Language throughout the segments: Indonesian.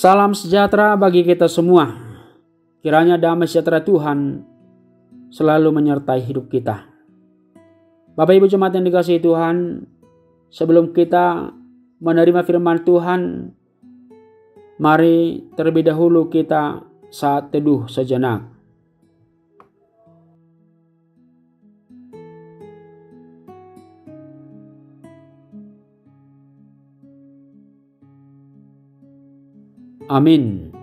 Salam sejahtera bagi kita semua. Kiranya damai sejahtera Tuhan selalu menyertai hidup kita. Bapak Ibu jemaat yang dikasihi Tuhan, sebelum kita menerima firman Tuhan, mari terlebih dahulu kita saat teduh sejenak. Amin.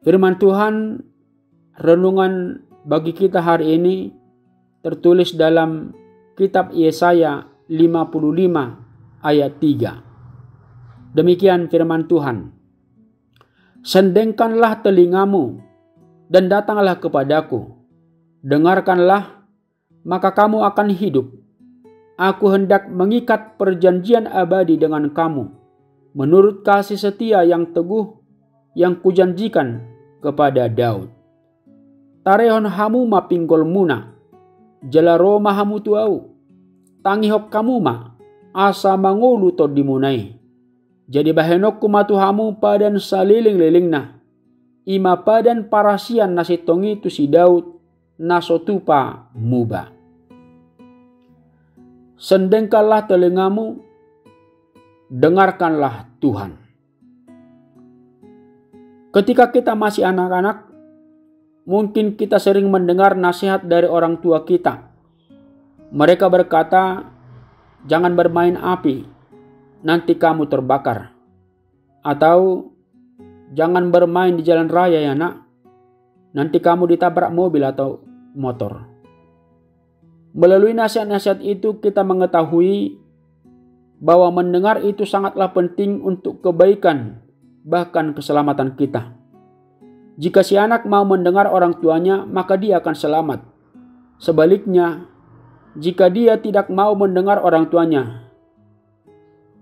Firman Tuhan, renungan bagi kita hari ini tertulis dalam kitab Yesaya 55 ayat 3. Demikian firman Tuhan. Sendengkanlah telingamu dan datanglah kepadaku. Dengarkanlah, maka kamu akan hidup. Aku hendak mengikat perjanjian abadi dengan kamu, menurut kasih setia yang teguh yang kujanjikan kepada Daud. Tarehon hamu ma pinggol muna, jelaro mahamu tuau, tangihok kamu ma, asa mangulu to dimunai. Jadi bahenok kumatu hamu padan saliling-lilingna, ima padan parasian nasitongi tu si Daud, nasotupa muba. Sendengkanlah telingamu, dengarkanlah Tuhan. Ketika kita masih anak-anak, mungkin kita sering mendengar nasihat dari orang tua kita. Mereka berkata, jangan bermain api, nanti kamu terbakar. Atau, jangan bermain di jalan raya ya nak, nanti kamu ditabrak mobil atau motor. Melalui nasihat-nasihat itu kita mengetahui bahwa mendengar itu sangatlah penting untuk kebaikan, bahkan keselamatan kita. Jika si anak mau mendengar orang tuanya, maka dia akan selamat. Sebaliknya, jika dia tidak mau mendengar orang tuanya,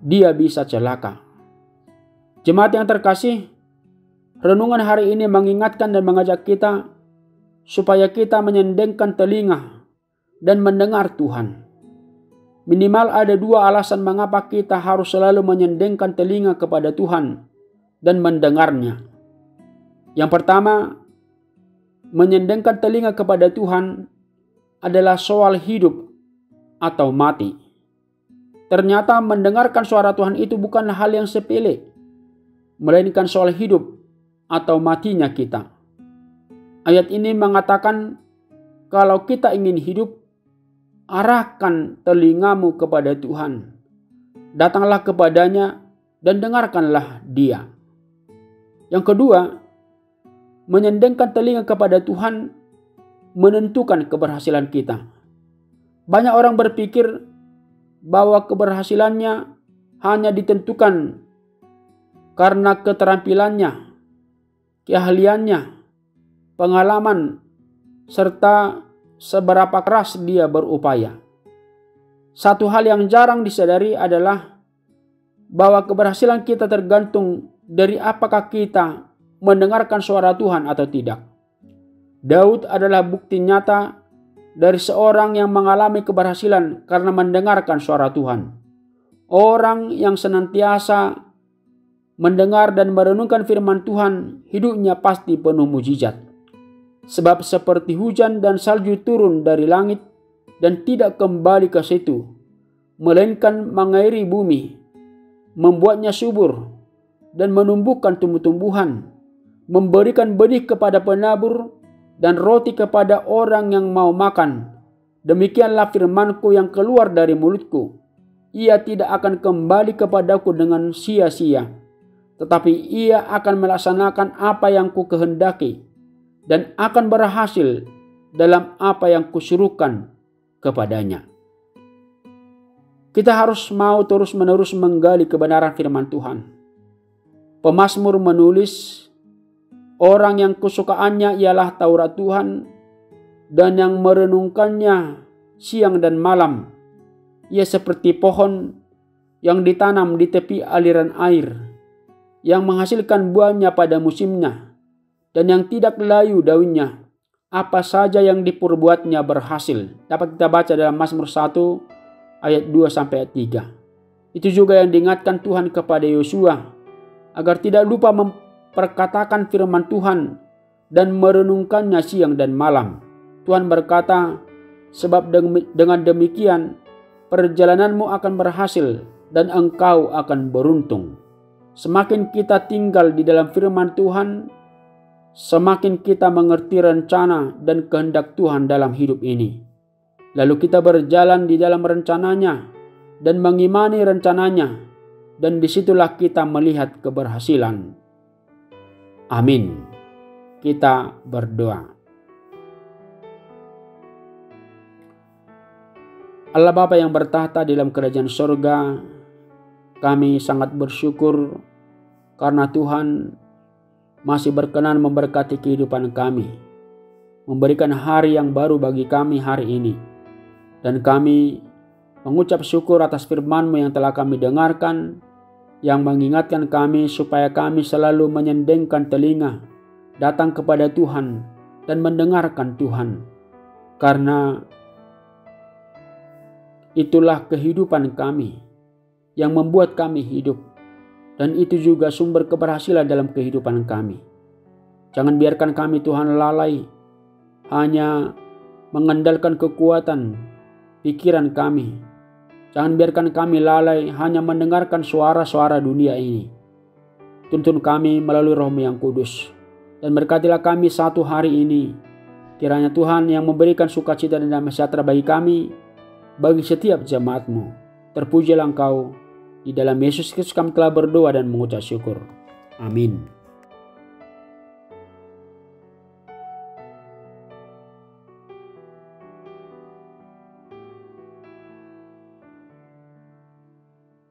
dia bisa celaka. Jemaat yang terkasih, renungan hari ini mengingatkan dan mengajak kita supaya kita menyendengkan telinga dan mendengar Tuhan. Minimal ada dua alasan mengapa kita harus selalu menyendengkan telinga kepada Tuhan dan mendengarnya. Yang pertama, menyendengkan telinga kepada Tuhan adalah soal hidup atau mati. Ternyata mendengarkan suara Tuhan itu bukan hal yang sepele, melainkan soal hidup atau matinya kita. Ayat ini mengatakan, kalau kita ingin hidup, arahkan telingamu kepada Tuhan. Datanglah kepadanya dan dengarkanlah Dia. Yang kedua, menyendengkan telinga kepada Tuhan menentukan keberhasilan kita. Banyak orang berpikir bahwa keberhasilannya hanya ditentukan karena keterampilannya, keahliannya, pengalaman, serta seberapa keras dia berupaya. Satu hal yang jarang disadari adalah bahwa keberhasilan kita tergantung dari apakah kita mendengarkan suara Tuhan atau tidak. Daud adalah bukti nyata dari seorang yang mengalami keberhasilan karena mendengarkan suara Tuhan. Orang yang senantiasa mendengar dan merenungkan firman Tuhan, hidupnya pasti penuh mujizat. Sebab seperti hujan dan salju turun dari langit dan tidak kembali ke situ, melainkan mengairi bumi, membuatnya subur dan menumbuhkan tumbuh-tumbuhan, memberikan benih kepada penabur dan roti kepada orang yang mau makan. Demikianlah firmanku yang keluar dari mulutku. Ia tidak akan kembali kepadaku dengan sia-sia, tetapi ia akan melaksanakan apa yang kukehendaki dan akan berhasil dalam apa yang kusuruhkan kepadanya. Kita harus mau terus-menerus menggali kebenaran firman Tuhan. Pemazmur menulis, orang yang kesukaannya ialah Taurat Tuhan dan yang merenungkannya siang dan malam. Ia seperti pohon yang ditanam di tepi aliran air, yang menghasilkan buahnya pada musimnya, dan yang tidak layu daunnya. Apa saja yang diperbuatnya berhasil. Dapat kita baca dalam Mazmur 1 ayat 2-3. Itu juga yang diingatkan Tuhan kepada Yosua agar tidak lupa memperkatakan firman Tuhan dan merenungkannya siang dan malam. Tuhan berkata, sebab dengan demikian perjalananmu akan berhasil dan engkau akan beruntung. Semakin kita tinggal di dalam firman Tuhan, semakin kita mengerti rencana dan kehendak Tuhan dalam hidup ini. Lalu kita berjalan di dalam rencananya dan mengimani rencananya, dan disitulah kita melihat keberhasilan. Amin. Kita berdoa. Allah Bapa yang bertahta di dalam kerajaan surga, kami sangat bersyukur karena Tuhan masih berkenan memberkati kehidupan kami, memberikan hari yang baru bagi kami hari ini. Dan kami mengucap syukur atas firman-Mu yang telah kami dengarkan, yang mengingatkan kami supaya kami selalu menyendengkan telinga, datang kepada Tuhan dan mendengarkan Tuhan. Karena itulah kehidupan kami yang membuat kami hidup, dan itu juga sumber keberhasilan dalam kehidupan kami. Jangan biarkan kami Tuhan lalai hanya mengandalkan kekuatan pikiran kami. Jangan biarkan kami lalai hanya mendengarkan suara-suara dunia ini. Tuntun kami melalui Roh-Mu yang kudus, dan berkatilah kami satu hari ini. Kiranya Tuhan yang memberikan sukacita dan damai sejahtera bagi kami, bagi setiap jemaat-Mu. Terpujilah Engkau. Di dalam Yesus Kristus kami telah berdoa dan mengucap syukur. Amin.